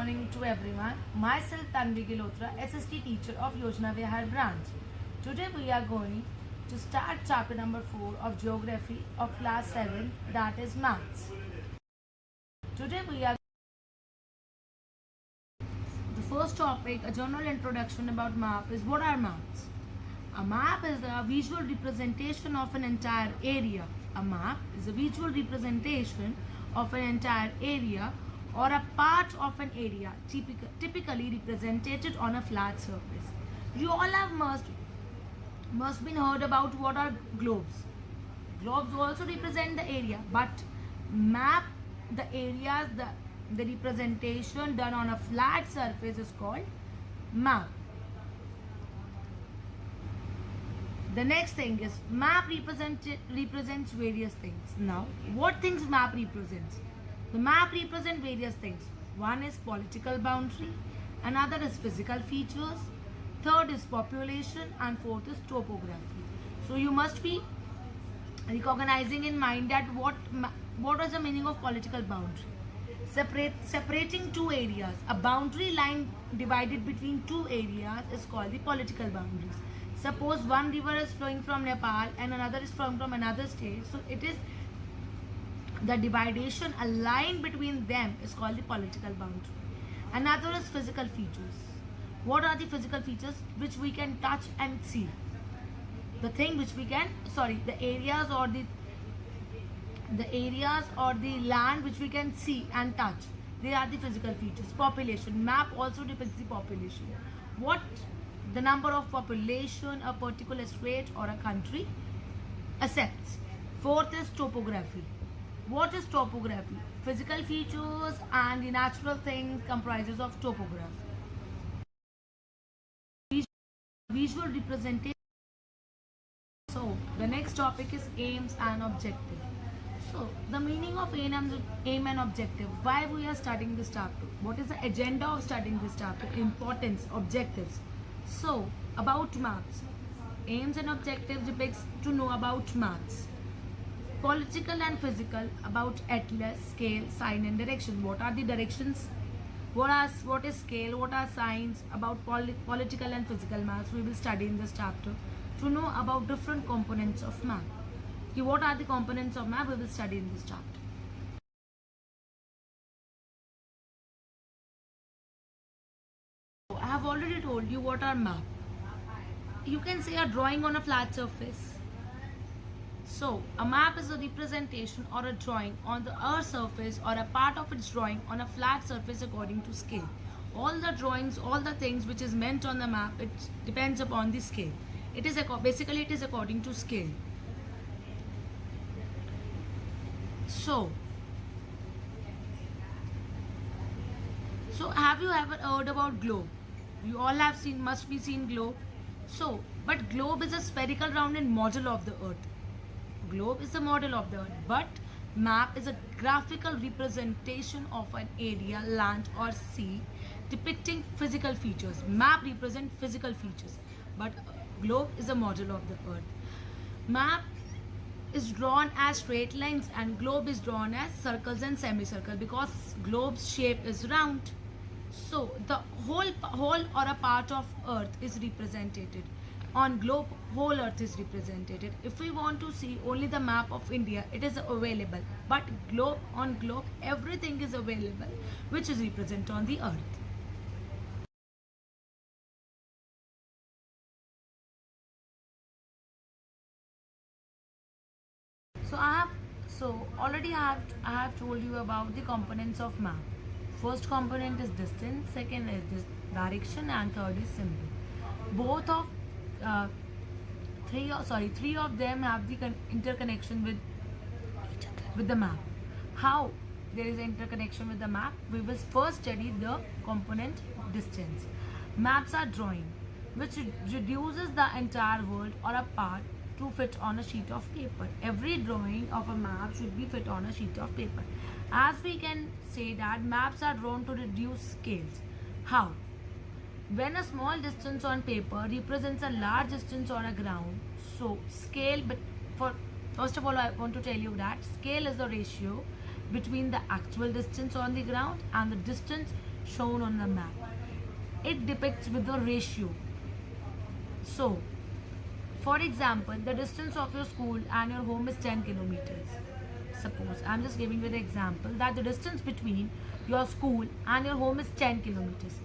morning to everyone. Myself Tanvi Gilotra, SST teacher of Yojana Vihar branch. Today we are going to start chapter number 4 of geography of class 7, that is maths. Today we are the first topic, a general introduction about map is what are maps? A map is a visual representation of an entire area. A map is a visual representation of an entire area or a part of an area, typically represented on a flat surface. You all have must been heard about what are globes. Globes also represent the area, but map the areas, the representation done on a flat surface is called map. The next thing is map represents various things. Now, what things map represents? The map represents various things. One is political boundary, another is physical features, third is population, and fourth is topography. So you must be recognizing in mind that what is the meaning of political boundary? Separating two areas. A boundary line divided between two areas is called the political boundaries. Suppose one river is flowing from Nepal and another is flowing from another state. So it is the dividation, a line between them is called the political boundary. Another is physical features. What are the physical features? Which we can touch and see. The thing which we can, the areas or the land which we can see and touch. They are the physical features. Population. Map also depicts the population. What the number of population a particular state or a country accepts. Fourth is topography. What is topography? Physical features and the natural things comprises of topography. Visual representation. So the next topic is aims and objective. So the meaning of aim and objective. Why we are studying this chapter? What is the agenda of studying this chapter? Importance, objectives. So about maths. Aims and objectives depicts to know about maths. Political and physical, about atlas, scale, sign and direction. What are the directions? What is scale? What are signs? About political and physical maths we will study in this chapter. To know about different components of math. Okay, what are the components of math we will study in this chapter. I have already told you what are map. You can say a drawing on a flat surface. So, a map is a representation or a drawing on the earth surface or a part of its drawing on a flat surface according to scale. All the drawings, all the things which is meant on the map, it depends upon the scale. Basically it is according to scale. So have you ever heard about globe? You all have must be seen globe. So, but globe is a spherical rounded model of the earth. Globe is a model of the earth, but map is a graphical representation of an area, land or sea depicting physical features. Map represent physical features, but globe is a model of the earth. Map is drawn as straight lines and globe is drawn as circles and semicircle because globe's shape is round. So the whole or a part of earth is represented. On globe, whole earth is represented. If we want to see only the map of India, it is available. But on globe, everything is available which is represented on the earth. So I have told you about the components of map. First component is distance, second is this direction, and third is symbol. Three of them have the interconnection with the map. How there is an interconnection with the map? We will first study the component distance. Maps are drawing which reduces the entire world or a part to fit on a sheet of paper. Every drawing of a map should be fit on a sheet of paper. As we can say that maps are drawn to reduce scales. How? When a small distance on paper represents a large distance on a ground, so scale, first of all I want to tell you that scale is the ratio between the actual distance on the ground and the distance shown on the map. It depicts with the ratio. So, for example, the distance of your school and your home is 10 kilometers. Suppose, I'm just giving you the example that the distance between your school and your home is 10 kilometers.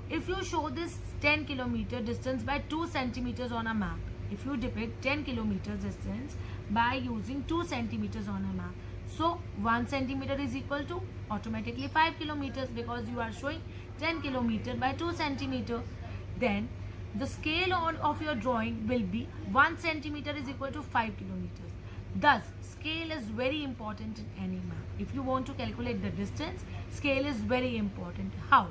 If you show this 10 kilometer distance by 2 centimeters on a map, if you depict 10 kilometers distance by using 2 centimeters on a map, so 1 centimeter is equal to automatically 5 kilometers because you are showing 10 kilometer by 2 centimeter. Then the scale of your drawing will be 1 centimeter is equal to 5 kilometers. Thus, scale is very important in any map. If you want to calculate the distance, scale is very important. How?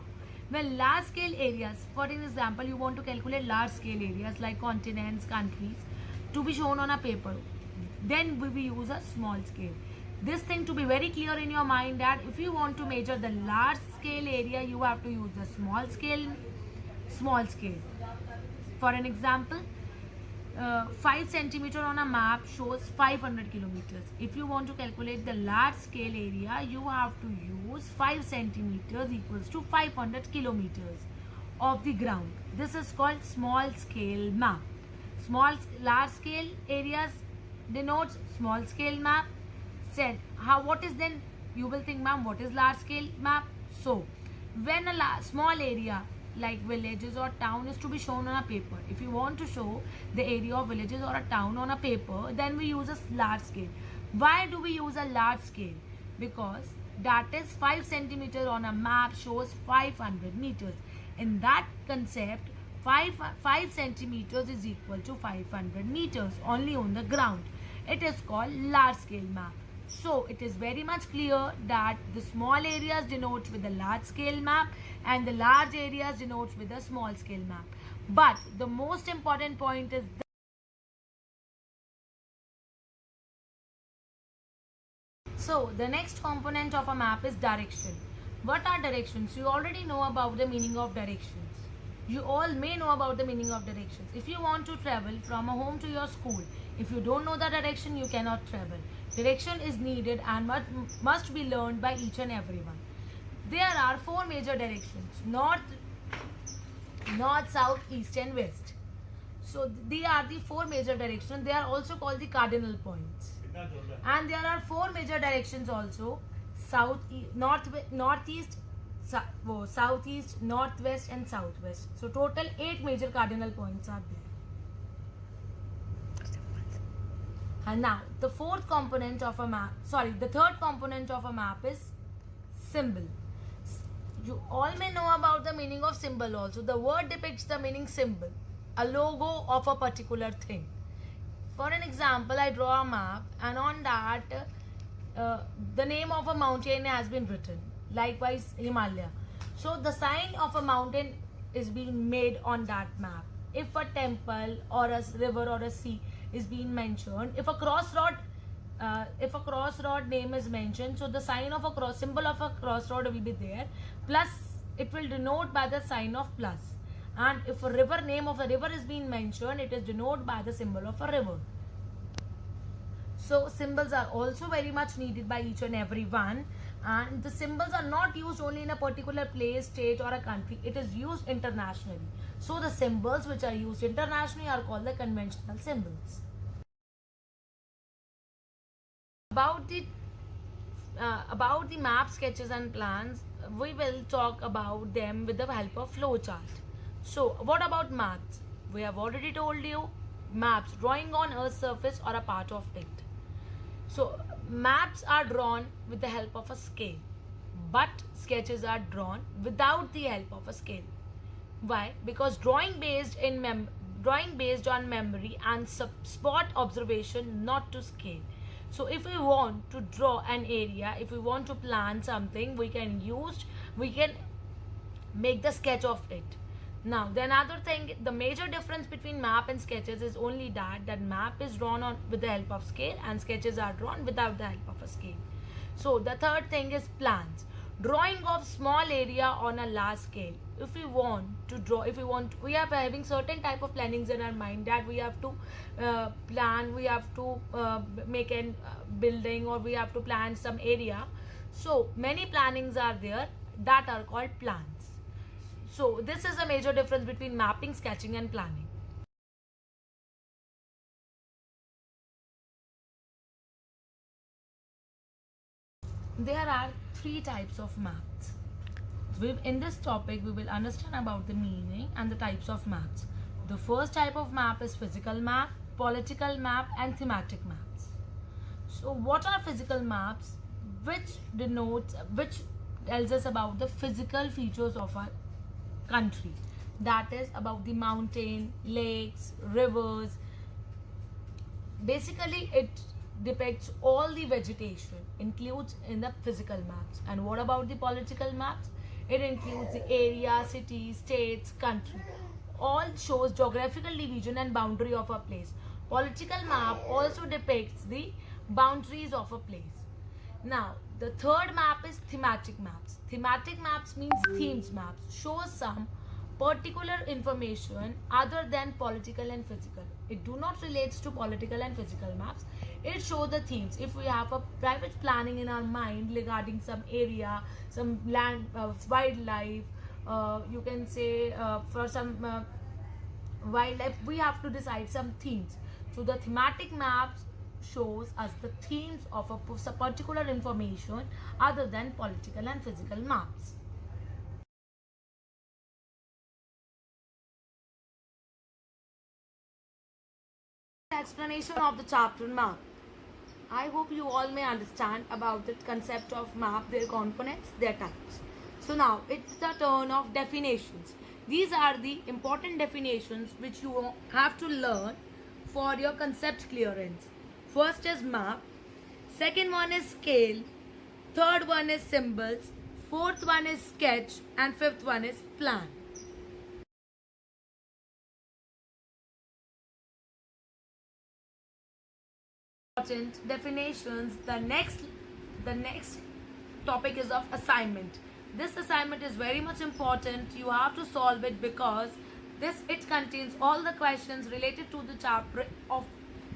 When large scale areas, for example, you want to calculate large scale areas like continents, countries, to be shown on a paper, then we will use a small scale. This thing to be very clear in your mind that if you want to measure the large scale area, you have to use the small scale. For an example, 5 centimeter on a map shows 500 kilometers. If you want to calculate the large scale area, you have to use 5 centimeters equals to 500 kilometers of the ground. This is called small scale map. Large scale areas denotes small scale map. Said what is then, you will think, ma'am, what is large scale map? So when a small area like villages or town is to be shown on a paper, if you want to show the area of villages or a town on a paper, then we use a large scale. Why do we use a large scale? Because that is 5 centimeters on a map shows 500 meters. In that concept, 5 centimeters is equal to 500 meters only on the ground. It is called large scale map. So it is very much clear that the small areas denotes with the large scale map and the large areas denotes with the small scale map. But the most important point is so the next component of a map is direction. What are directions? You already know about the meaning of directions. You all may know about the meaning of directions. If you want to travel from a home to your school, if you don't know the direction, you cannot travel. Direction is needed and must be learned by each and everyone. There are 4 major directions: north, south, east and west. So they are the 4 major directions. They are also called the cardinal points. And there are 4 major directions also: south, northeast, southeast, northwest and southwest. So total 8 major cardinal points are there. And now the third component of a map is symbol. You all may know about the meaning of symbol also. The word depicts the meaning symbol, a logo of a particular thing. For an example, I draw a map and on that the name of a mountain has been written. Likewise, Himalaya. So the sign of a mountain is being made on that map. If a temple or a river or a sea is being mentioned, if a crossroad name is mentioned, so the sign of a symbol of a crossroad will be there, plus it will denote by the sign of plus. And if a name of a river is being mentioned, it is denoted by the symbol of a river. So symbols are also very much needed by each and every one, and the symbols are not used only in a particular place, state or a country. It is used internationally. So the symbols which are used internationally are called the conventional symbols. About the map, sketches and plans, we will talk about them with the help of flowchart. So what about maps? We have already told you, maps, drawing on Earth's surface or a part of it. So maps are drawn with the help of a scale, but sketches are drawn without the help of a scale. Why? Because drawing based on memory and spot observation, not to scale. So if we want to draw an area, if we want to plan something, we can make the sketch of it. Now the another thing, the major difference between map and sketches is only that map is drawn on with the help of scale and sketches are drawn without the help of a scale. So the third thing is plans. Drawing of small area on a large scale. If we want to draw, we are having certain type of plannings in our mind that we have to plan, we have to make a building, or we have to plan some area. So many plannings are there that are called plans. So this is a major difference between mapping, sketching and planning. There are three types of maps. In this topic, we will understand about the meaning and the types of maps. The first type of map is physical map, political map and thematic maps. So what are physical maps? Which tells us about the physical features of our country. That is about the mountain, lakes, rivers. Basically, it depicts all the vegetation, includes in the physical maps. And what about the political maps? It includes the area, city, states, country. All shows geographical division and boundary of a place. Political map also depicts the boundaries of a place. Now, the third map is thematic maps. Thematic maps means themes maps, shows some particular information other than political and physical. It do not relates to political and physical maps. It shows the themes. If we have a private planning in our mind regarding some area, some land, wildlife, you can say for some wildlife, we have to decide some themes. So the thematic maps shows us the themes of a particular information other than political and physical maps. Explanation of the chapter map. I hope you all may understand about the concept of map, their components, their types. So now it's the turn of definitions. These are the important definitions which you have to learn for your concept clearance. First is map, second one is scale, third one is symbols, fourth one is sketch and fifth one is plan. Important definitions. The next topic is of assignment. This assignment is very much important. You have to solve it because it contains all the questions related to the chapter of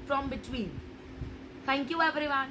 from between. Thank you everyone.